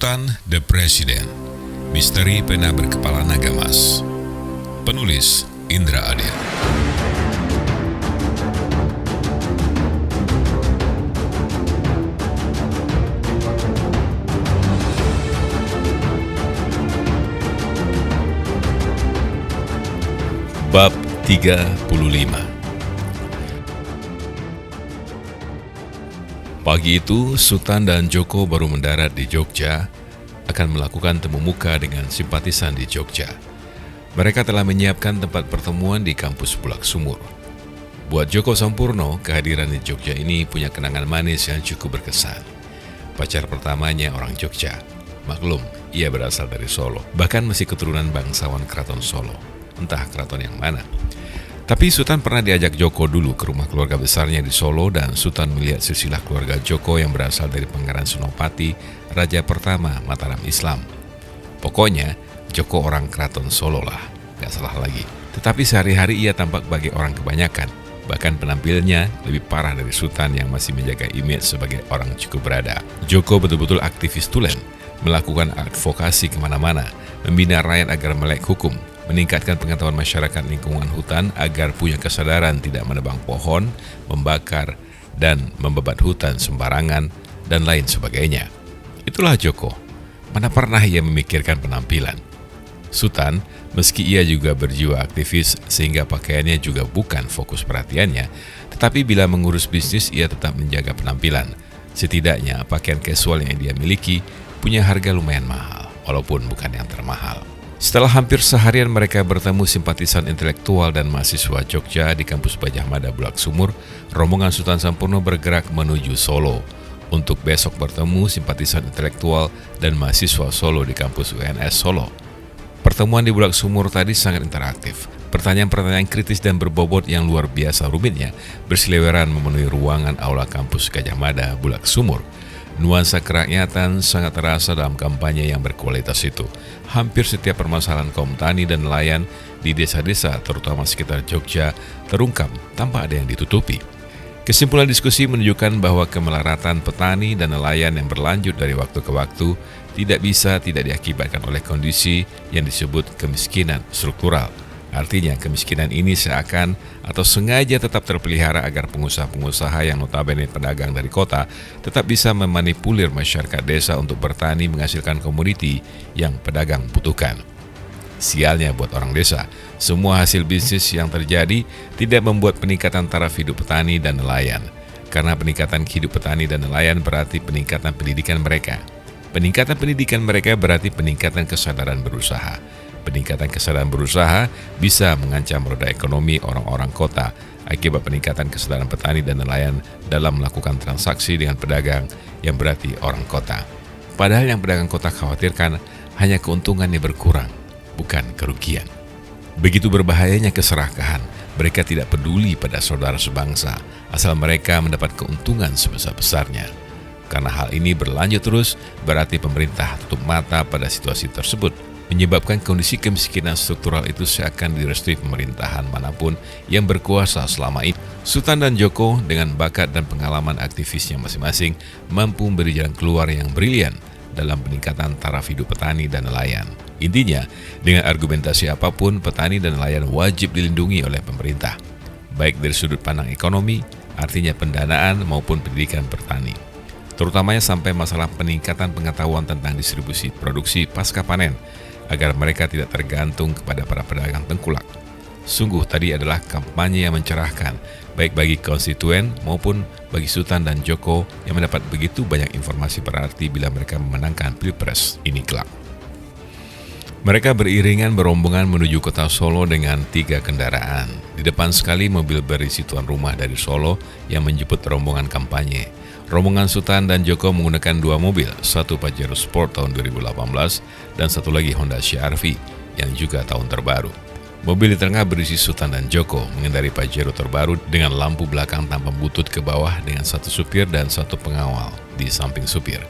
Sultan the President, Misteri Pena Berkepala Naga Emas. Penulis Indra Adil. Bab 35. Pagi itu, Sultan dan Joko baru mendarat di Jogja, akan melakukan temu muka dengan simpatisan di Jogja. Mereka telah menyiapkan tempat pertemuan di kampus Bulak Sumur. Buat Djoko Sampurno, kehadiran di Jogja ini punya kenangan manis yang cukup berkesan. Pacar pertamanya orang Jogja. Maklum, ia berasal dari Solo, bahkan masih keturunan bangsawan Keraton Solo. Entah keraton yang mana. Tapi Sultan pernah diajak Joko dulu ke rumah keluarga besarnya di Solo, dan Sultan melihat silsilah keluarga Joko yang berasal dari Pangeran Senopati, raja pertama Mataram Islam. Pokoknya, Joko orang Keraton Solo lah, gak salah lagi. Tetapi sehari-hari ia tampak bagi orang kebanyakan. Bahkan penampilannya lebih parah dari Sultan yang masih menjaga image sebagai orang cukup berada. Joko betul-betul aktivis tulen, melakukan advokasi kemana-mana, membina rakyat agar melek hukum, meningkatkan pengetahuan masyarakat lingkungan hutan agar punya kesadaran tidak menebang pohon, membakar, dan membabat hutan sembarangan, dan lain sebagainya. Itulah Joko. Mana pernah ia memikirkan penampilan. Sultan, meski ia juga berjiwa aktivis sehingga pakaiannya juga bukan fokus perhatiannya, tetapi bila mengurus bisnis ia tetap menjaga penampilan. Setidaknya pakaian casual yang dia miliki punya harga lumayan mahal, walaupun bukan yang termahal. Setelah hampir seharian mereka bertemu simpatisan intelektual dan mahasiswa Jogja di kampus Gajah Mada Bulak Sumur, rombongan Sultan Sampurno bergerak menuju Solo untuk besok bertemu simpatisan intelektual dan mahasiswa Solo di kampus UNS Solo. Pertemuan di Bulak Sumur tadi sangat interaktif. Pertanyaan-pertanyaan kritis dan berbobot yang luar biasa rumitnya berseliweran memenuhi ruangan aula kampus Gajah Mada Bulak Sumur. Nuansa kerakyatan sangat terasa dalam kampanye yang berkualitas itu. Hampir setiap permasalahan kaum tani dan nelayan di desa-desa, terutama sekitar Jogja, terungkap tanpa ada yang ditutupi. Kesimpulan diskusi menunjukkan bahwa kemelaratan petani dan nelayan yang berlanjut dari waktu ke waktu tidak diakibatkan oleh kondisi yang disebut kemiskinan struktural. Artinya kemiskinan ini seakan atau sengaja tetap terpelihara agar pengusaha-pengusaha yang notabene pedagang dari kota tetap bisa memanipulir masyarakat desa untuk bertani menghasilkan komoditi yang pedagang butuhkan. Sialnya buat orang desa, semua hasil bisnis yang terjadi tidak membuat peningkatan taraf hidup petani dan nelayan. Karena peningkatan hidup petani dan nelayan berarti peningkatan pendidikan mereka. Peningkatan pendidikan mereka berarti peningkatan kesadaran berusaha. Peningkatan kesadaran berusaha bisa mengancam roda ekonomi orang-orang kota akibat peningkatan kesadaran petani dan nelayan dalam melakukan transaksi dengan pedagang yang berarti orang kota. Padahal yang pedagang kota khawatirkan hanya keuntungannya berkurang, bukan kerugian. Begitu berbahayanya keserakahan, mereka tidak peduli pada saudara sebangsa, asal mereka mendapat keuntungan sebesar-besarnya. Karena hal ini berlanjut terus, berarti pemerintah tutup mata pada situasi tersebut, menyebabkan kondisi kemiskinan struktural itu seakan direstui pemerintahan manapun yang berkuasa selama ini. Sultan dan Joko dengan bakat dan pengalaman aktivisnya masing-masing mampu memberi jalan keluar yang brilian dalam peningkatan taraf hidup petani dan nelayan. Intinya, dengan argumentasi apapun, petani dan nelayan wajib dilindungi oleh pemerintah, baik dari sudut pandang ekonomi, artinya pendanaan maupun pendidikan petani. Terutamanya sampai masalah peningkatan pengetahuan tentang distribusi produksi pasca panen, agar mereka tidak tergantung kepada para pedagang tengkulak. Sungguh tadi adalah kampanye yang mencerahkan, baik bagi konstituen maupun bagi Sultan dan Joko yang mendapat begitu banyak informasi berarti bila mereka memenangkan Pilpres ini kelak. Mereka beriringan berombongan menuju kota Solo dengan 3 kendaraan. Di depan sekali mobil berisi tuan rumah dari Solo yang menjemput rombongan kampanye. Rombongan Sultan dan Joko menggunakan 2 mobil, satu Pajero Sport tahun 2018 dan satu lagi Honda CR-V yang juga tahun terbaru. Mobil di tengah berisi Sultan dan Joko mengendarai Pajero terbaru dengan lampu belakang tanpa butut ke bawah dengan satu supir dan satu pengawal di samping supir.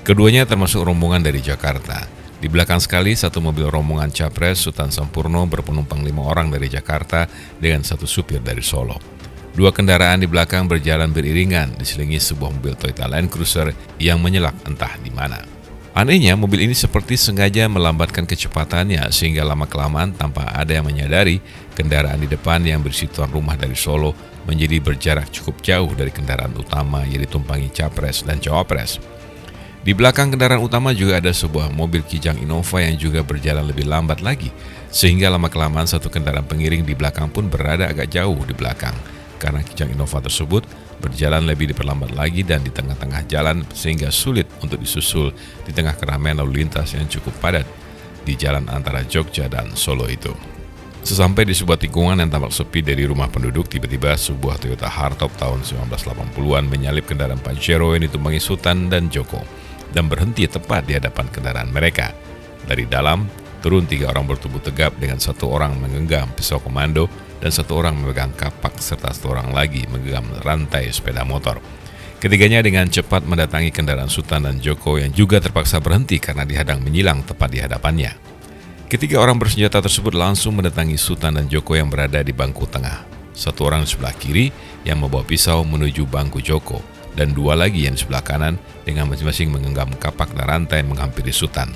Keduanya termasuk rombongan dari Jakarta. Di belakang sekali satu mobil rombongan Capres Sultan Sampurno berpenumpang 5 orang dari Jakarta dengan satu supir dari Solo. 2 kendaraan di belakang berjalan beriringan diselingi sebuah mobil Toyota Land Cruiser yang menyelak entah di mana. Anehnya, mobil ini seperti sengaja melambatkan kecepatannya sehingga lama-kelamaan tanpa ada yang menyadari, kendaraan di depan yang berisi tuan rumah dari Solo menjadi berjarak cukup jauh dari kendaraan utama yang ditumpangi Capres dan Cawapres. Di belakang kendaraan utama juga ada sebuah mobil Kijang Innova yang juga berjalan lebih lambat lagi, sehingga lama-kelamaan satu kendaraan pengiring di belakang pun berada agak jauh di belakang, karena Kijang Innova tersebut berjalan lebih diperlambat lagi dan di tengah-tengah jalan sehingga sulit untuk disusul di tengah keramaian lalu lintas yang cukup padat di jalan antara Jogja dan Solo itu. Sesampai di sebuah tikungan yang tampak sepi dari rumah penduduk, tiba-tiba sebuah Toyota Hardtop tahun 1980-an menyalip kendaraan Pajero yang ditumpangi Sultan dan Joko dan berhenti tepat di hadapan kendaraan mereka. Dari dalam, turun 3 orang bertubuh tegap dengan 1 orang menggenggam pisau komando dan 1 orang memegang kapak serta 1 orang lagi menggenggam rantai sepeda motor. Ketiganya dengan cepat mendatangi kendaraan Sultan dan Joko yang juga terpaksa berhenti karena dihadang menyilang tepat di hadapannya. Ketiga orang bersenjata tersebut langsung mendatangi Sultan dan Joko yang berada di bangku tengah. 1 orang di sebelah kiri yang membawa pisau menuju bangku Joko dan 2 lagi yang di sebelah kanan dengan masing-masing menggenggam kapak dan rantai menghampiri Sultan.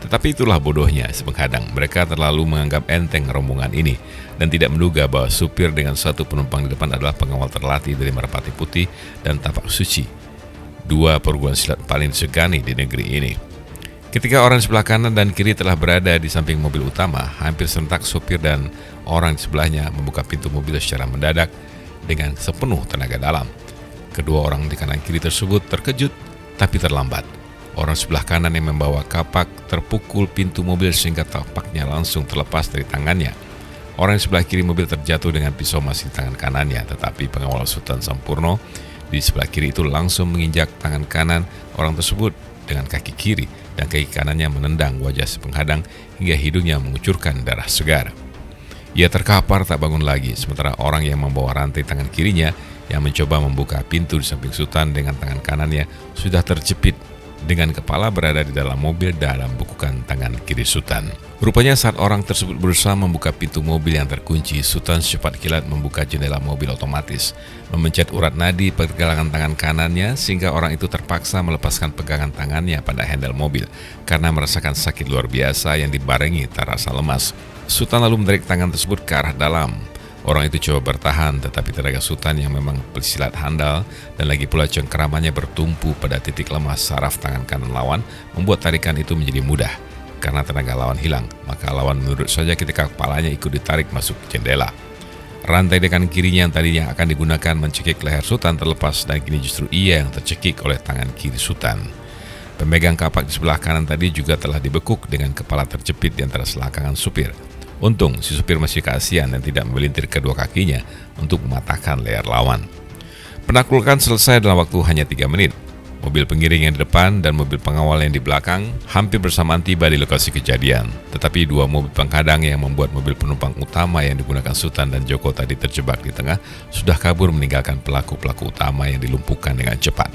Tetapi itulah bodohnya si penghadang, mereka terlalu menganggap enteng rombongan ini dan tidak menduga bahwa supir dengan 1 penumpang di depan adalah pengawal terlatih dari Merpati Putih dan Tapak Suci, 2 perguruan silat paling disegani di negeri ini. Ketika orang di sebelah kanan dan kiri telah berada di samping mobil utama, hampir serentak supir dan orang di sebelahnya membuka pintu mobil secara mendadak dengan sepenuh tenaga dalam. Kedua orang di kanan kiri tersebut terkejut tapi terlambat. Orang sebelah kanan yang membawa kapak terpukul pintu mobil sehingga tapaknya langsung terlepas dari tangannya. Orang sebelah kiri mobil terjatuh dengan pisau masih di tangan kanannya, tetapi pengawal Sultan Sampurno di sebelah kiri itu langsung menginjak tangan kanan orang tersebut dengan kaki kiri dan kaki kanannya menendang wajah si penghadang hingga hidungnya mengucurkan darah segar. Ia terkapar tak bangun lagi, sementara orang yang membawa rantai tangan kirinya yang mencoba membuka pintu di samping Sultan dengan tangan kanannya sudah terjepit dengan kepala berada di dalam mobil dalam bekukan tangan kiri Sultan. Rupanya saat orang tersebut berusaha membuka pintu mobil yang terkunci, Sultan secepat kilat membuka jendela mobil otomatis, memencet urat nadi pergelangan tangan kanannya sehingga orang itu terpaksa melepaskan pegangan tangannya pada handle mobil karena merasakan sakit luar biasa yang dibarengi tak rasa lemas. Sultan lalu menarik tangan tersebut ke arah dalam. Orang itu coba bertahan, tetapi tenaga Sultan yang memang pesilat handal dan lagi pula cengkeramannya bertumpu pada titik lemah saraf tangan kanan lawan membuat tarikan itu menjadi mudah. Karena tenaga lawan hilang, maka lawan menurut saja ketika kepalanya ikut ditarik masuk jendela. Rantai di kanan kirinya yang tadinya akan digunakan mencekik leher Sultan terlepas dan kini justru ia yang tercekik oleh tangan kiri Sultan. Pemegang kapak di sebelah kanan tadi juga telah dibekuk dengan kepala terjepit di antara selangkangan supir. Untung si supir masih kasihan dan tidak melintir kedua kakinya untuk mematahkan leher lawan. Penaklukan selesai dalam waktu hanya 3 menit. Mobil pengiring yang di depan dan mobil pengawal yang di belakang hampir bersamaan tiba di lokasi kejadian. Tetapi 2 mobil penghadang yang membuat mobil penumpang utama yang digunakan Sultan dan Joko tadi terjebak di tengah sudah kabur meninggalkan pelaku-pelaku utama yang dilumpuhkan dengan cepat.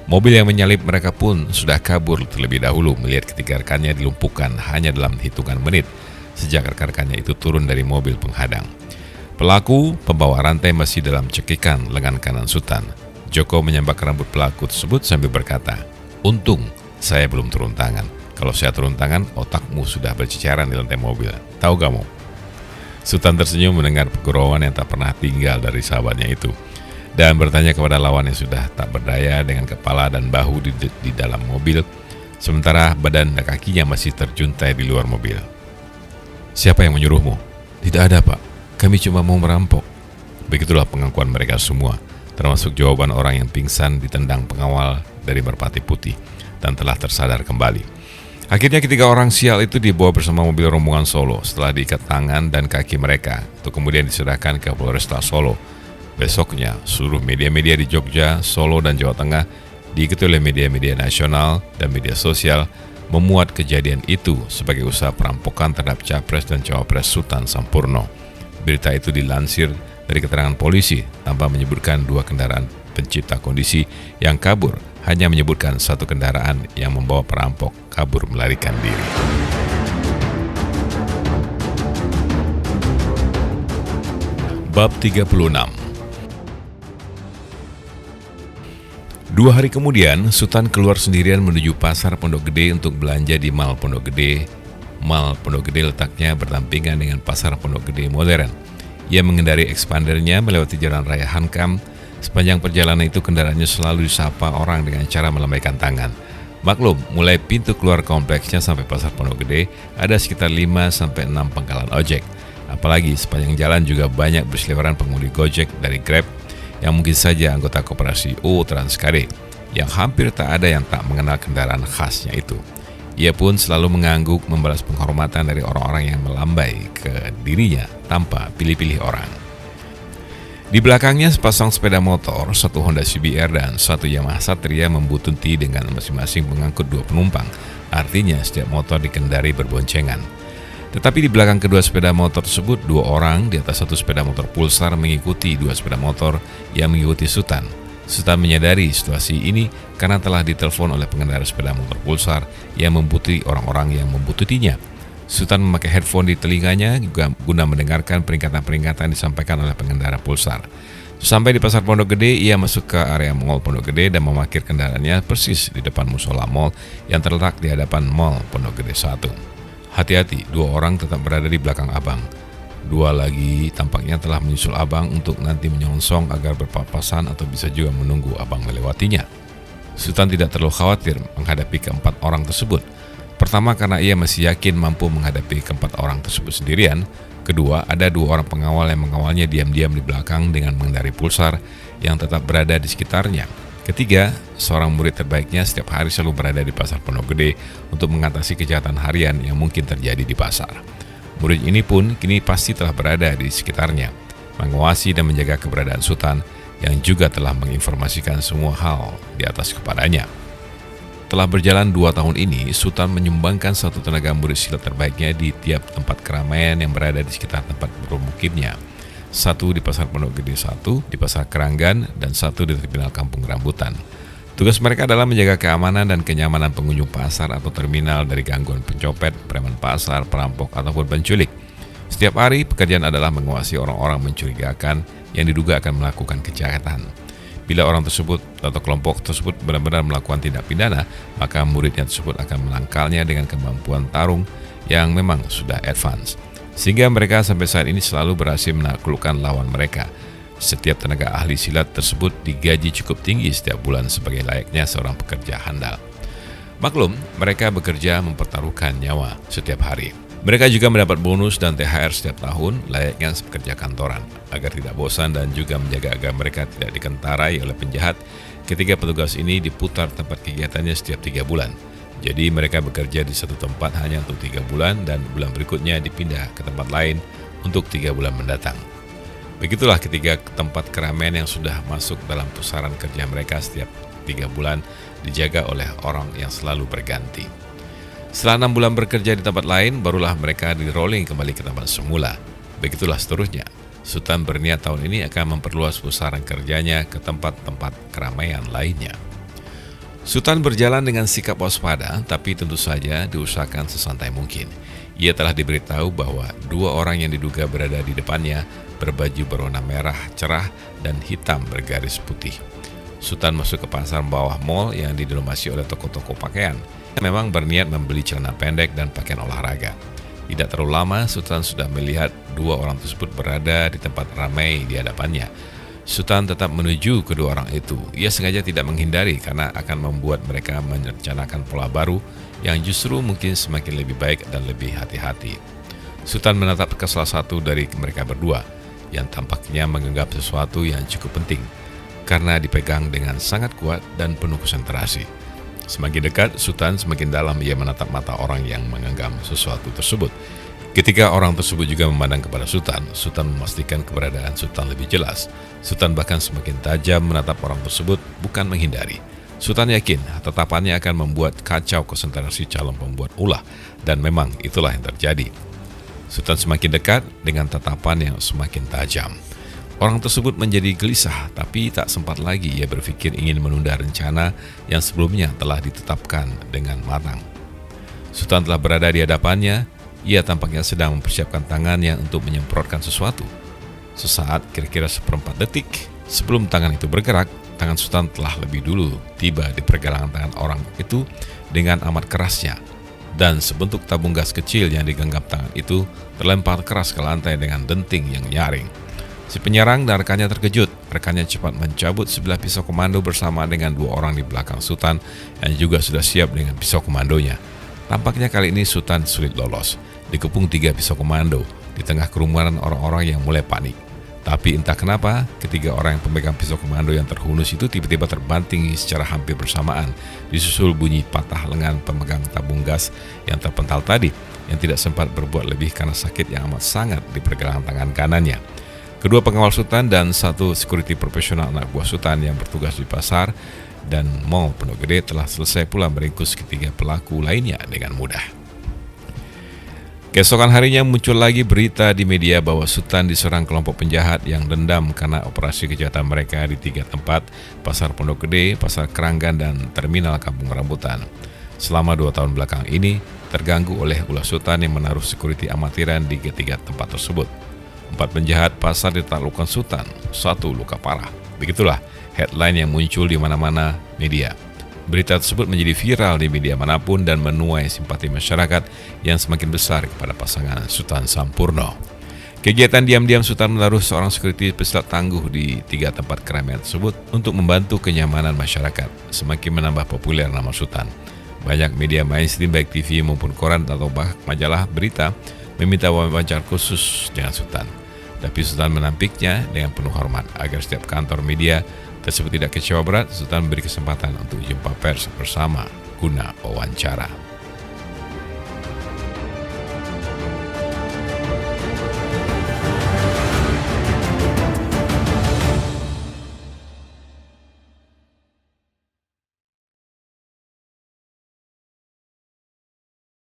Mobil yang menyalip mereka pun sudah kabur terlebih dahulu melihat ketiga rekannya dilumpuhkan hanya dalam hitungan menit sejak rekan-rekannya itu turun dari mobil penghadang. Pelaku pembawa rantai masih dalam cekikan lengan kanan Sultan. Joko menyambak rambut pelaku tersebut sambil berkata, "Untung saya belum turun tangan. Kalau saya turun tangan, otakmu sudah berceceran di lantai mobil. Tahu kamu?" Sultan tersenyum mendengar gurauan yang tak pernah tinggal dari sahabatnya itu dan bertanya kepada lawan yang sudah tak berdaya dengan kepala dan bahu di dalam mobil, sementara badan dan kakinya masih terjuntai di luar mobil. "Siapa yang menyuruhmu?" "Tidak ada, Pak. Kami cuma mau merampok." Begitulah pengakuan mereka semua, termasuk jawaban orang yang pingsan ditendang pengawal dari Merpati Putih dan telah tersadar kembali. Akhirnya ketiga orang sial itu dibawa bersama mobil rombongan Solo setelah diikat tangan dan kaki mereka untuk kemudian diserahkan ke Polresta Solo. Besoknya, seluruh media-media di Jogja, Solo, dan Jawa Tengah diikuti oleh media-media nasional dan media sosial memuat kejadian itu sebagai usaha perampokan terhadap Capres dan Cawapres Sultan Sampurno. Berita itu dilansir dari keterangan polisi tanpa menyebutkan 2 kendaraan pencipta kondisi yang kabur, hanya menyebutkan 1 kendaraan yang membawa perampok kabur melarikan diri. Bab 36. 2 hari kemudian, Sultan keluar sendirian menuju pasar Pondok Gede untuk belanja di Mall Pondok Gede. Mall Pondok Gede letaknya berdampingan dengan pasar Pondok Gede modern. Ia mengendarai expandernya melewati jalan raya Hankam. Sepanjang perjalanan itu kendaraannya selalu disapa orang dengan cara melambaikan tangan. Maklum, mulai pintu keluar kompleksnya sampai pasar Pondok Gede ada sekitar 5-6 pangkalan ojek. Apalagi sepanjang jalan juga banyak berseliweran pengemudi Gojek dari Grab yang mungkin saja anggota koperasi O Transkade, yang hampir tak ada yang tak mengenal kendaraan khasnya itu. Ia pun selalu mengangguk membalas penghormatan dari orang-orang yang melambai ke dirinya tanpa pilih-pilih orang. Di belakangnya sepasang sepeda motor, satu Honda CBR dan satu Yamaha Satria membuntuti dengan masing-masing mengangkut 2 penumpang. Artinya setiap motor dikendari berboncengan. Tetapi di belakang kedua sepeda motor tersebut 2 orang di atas satu sepeda motor Pulsar mengikuti 2 sepeda motor yang mengikuti Sultan. Sultan menyadari situasi ini karena telah ditelepon oleh pengendara sepeda motor Pulsar yang membutuhkan orang-orang yang membutuhkannya. Sultan memakai headphone di telinganya juga guna mendengarkan peringatan-peringatan disampaikan oleh pengendara Pulsar. Sampai di pasar Pondok Gede, ia masuk ke area Mall Pondok Gede dan memarkir kendaraannya persis di depan musola mall yang terletak di hadapan Mall Pondok Gede 1. Hati-hati, 2 orang tetap berada di belakang abang. 2 lagi tampaknya telah menyusul abang untuk nanti menyongsong agar berpapasan atau bisa juga menunggu abang melewatinya. Sultan tidak terlalu khawatir menghadapi keempat orang tersebut. Pertama, karena ia masih yakin mampu menghadapi keempat orang tersebut sendirian. Kedua, ada 2 orang pengawal yang mengawalnya diam-diam di belakang dengan mengendari Pulsar yang tetap berada di sekitarnya. Ketiga, seorang murid terbaiknya setiap hari selalu berada di pasar Pondok Gede untuk mengatasi kejahatan harian yang mungkin terjadi di pasar. Murid ini pun kini pasti telah berada di sekitarnya, mengawasi dan menjaga keberadaan Sultan yang juga telah menginformasikan semua hal di atas kepadanya. Telah berjalan 2 tahun ini, Sultan menyumbangkan 1 tenaga murid silat terbaiknya di tiap tempat keramaian yang berada di sekitar tempat bermukimnya. 1 di pasar Pondok Gede 1, di pasar Keranggan, dan 1 di terminal Kampung Rambutan. Tugas mereka adalah menjaga keamanan dan kenyamanan pengunjung pasar atau terminal dari gangguan pencopet, preman pasar, perampok, ataupun penculik. Setiap hari, pekerjaan adalah mengawasi orang-orang mencurigakan yang diduga akan melakukan kejahatan. Bila orang tersebut atau kelompok tersebut benar-benar melakukan tindak pidana, maka muridnya tersebut akan menangkalnya dengan kemampuan tarung yang memang sudah advance. Sehingga mereka sampai saat ini selalu berhasil menaklukkan lawan mereka. Setiap tenaga ahli silat tersebut digaji cukup tinggi setiap bulan sebagai layaknya seorang pekerja handal. Maklum, mereka bekerja mempertaruhkan nyawa setiap hari. Mereka juga mendapat bonus dan THR setiap tahun layaknya pekerja kantoran, agar tidak bosan dan juga menjaga agar mereka tidak dikentarai oleh penjahat. Ketika petugas ini diputar tempat kegiatannya setiap 3 bulan. Jadi mereka bekerja di satu tempat hanya untuk 3 bulan dan bulan berikutnya dipindah ke tempat lain untuk 3 bulan mendatang. Begitulah ketika tempat keramaian yang sudah masuk dalam pusaran kerja mereka setiap 3 bulan dijaga oleh orang yang selalu berganti. Setelah 6 bulan bekerja di tempat lain, barulah mereka di-rolling kembali ke tempat semula. Begitulah seterusnya. Sultan berniat tahun ini akan memperluas pusaran kerjanya ke tempat-tempat keramaian lainnya. Sultan berjalan dengan sikap waspada, tapi tentu saja diusahakan sesantai mungkin. Ia telah diberitahu bahwa 2 orang yang diduga berada di depannya berbaju berwarna merah cerah dan hitam bergaris putih. Sultan masuk ke pasar bawah mall yang didominasi oleh toko-toko pakaian. Memang berniat membeli celana pendek dan pakaian olahraga. Tidak terlalu lama, Sultan sudah melihat 2 orang tersebut berada di tempat ramai di hadapannya. Sultan tetap menuju kedua orang itu. Ia sengaja tidak menghindari karena akan membuat mereka merencanakan pola baru yang justru mungkin semakin lebih baik dan lebih hati-hati. Sultan menatap ke salah satu dari mereka berdua yang tampaknya menganggap sesuatu yang cukup penting karena dipegang dengan sangat kuat dan penuh konsentrasi. Semakin dekat, Sultan semakin dalam ia menatap mata orang yang mengenggam sesuatu tersebut. Ketika orang tersebut juga memandang kepada Sultan, Sultan memastikan keberadaan Sultan lebih jelas. Sultan bahkan semakin tajam menatap orang tersebut, bukan menghindari. Sultan yakin tatapannya akan membuat kacau konsentrasi calon pembuat ulah, dan memang itulah yang terjadi. Sultan semakin dekat dengan tatapan yang semakin tajam. Orang tersebut menjadi gelisah, tapi tak sempat lagi ia berpikir ingin menunda rencana yang sebelumnya telah ditetapkan dengan matang. Sultan telah berada di hadapannya, ia tampaknya sedang mempersiapkan tangannya untuk menyemprotkan sesuatu. Sesaat, kira-kira 1/4 detik sebelum tangan itu bergerak, tangan Sultan telah lebih dulu tiba di pergelangan tangan orang itu dengan amat kerasnya, dan sebentuk tabung gas kecil yang digenggam tangan itu terlempar keras ke lantai dengan denting yang nyaring. Si penyerang dan rekannya terkejut. Rekannya cepat mencabut sebilah pisau komando bersama dengan 2 orang di belakang Sultan yang juga sudah siap dengan pisau komandonya. Tampaknya kali ini Sultan sulit lolos, dikepung 3 pisau komando di tengah kerumunan orang-orang yang mulai panik. Tapi entah kenapa, ketiga orang yang pemegang pisau komando yang terhunus itu tiba-tiba terbanting secara hampir bersamaan, disusul bunyi patah lengan pemegang tabung gas yang terpental tadi, yang tidak sempat berbuat lebih karena sakit yang amat sangat di pergelangan tangan kanannya. Kedua pengawal Sultan dan 1 security profesional anak buah Sultan yang bertugas di pasar dan Mall Pondok Gede telah selesai pula meringkus ketiga pelaku lainnya dengan mudah. Keesokan harinya muncul lagi berita di media bahwa Sultan diserang kelompok penjahat yang dendam karena operasi kejahatan mereka di 3 tempat, Pasar Pondok Gede, Pasar Keranggan, dan Terminal Kampung Rambutan. Selama 2 tahun belakang ini, terganggu oleh ulah Sultan yang menaruh security amatiran di ketiga tempat tersebut. 4 penjahat pasar ditaklukkan Sultan, 1 luka parah. Begitulah headline yang muncul di mana-mana media. Berita tersebut menjadi viral di media manapun dan menuai simpati masyarakat yang semakin besar kepada pasangan Sultan Sampurno. Kegiatan diam-diam Sultan menaruh seorang security pesilat tangguh di 3 tempat keramaian tersebut untuk membantu kenyamanan masyarakat, semakin menambah populer nama Sultan. Banyak media mainstream baik TV maupun koran atau majalah berita meminta wawancara khusus dengan Sultan. Tapi Sultan menampiknya dengan penuh hormat agar setiap kantor media tersebut tidak kecewa berat. Sultan memberi kesempatan untuk jumpa pers bersama guna wawancara.